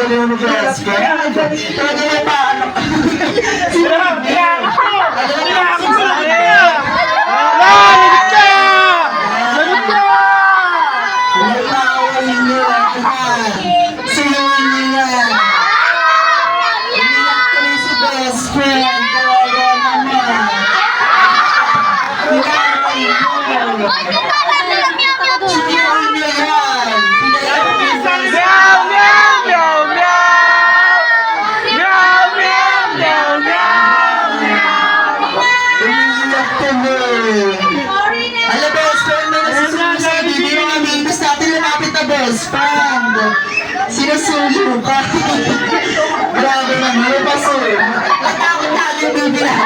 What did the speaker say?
Talaga mo best friend? Talaga mo pa, ano? Best friend! Sinusuyo ka! Grabe naman, may paso eh! Natakot na yung bibi na!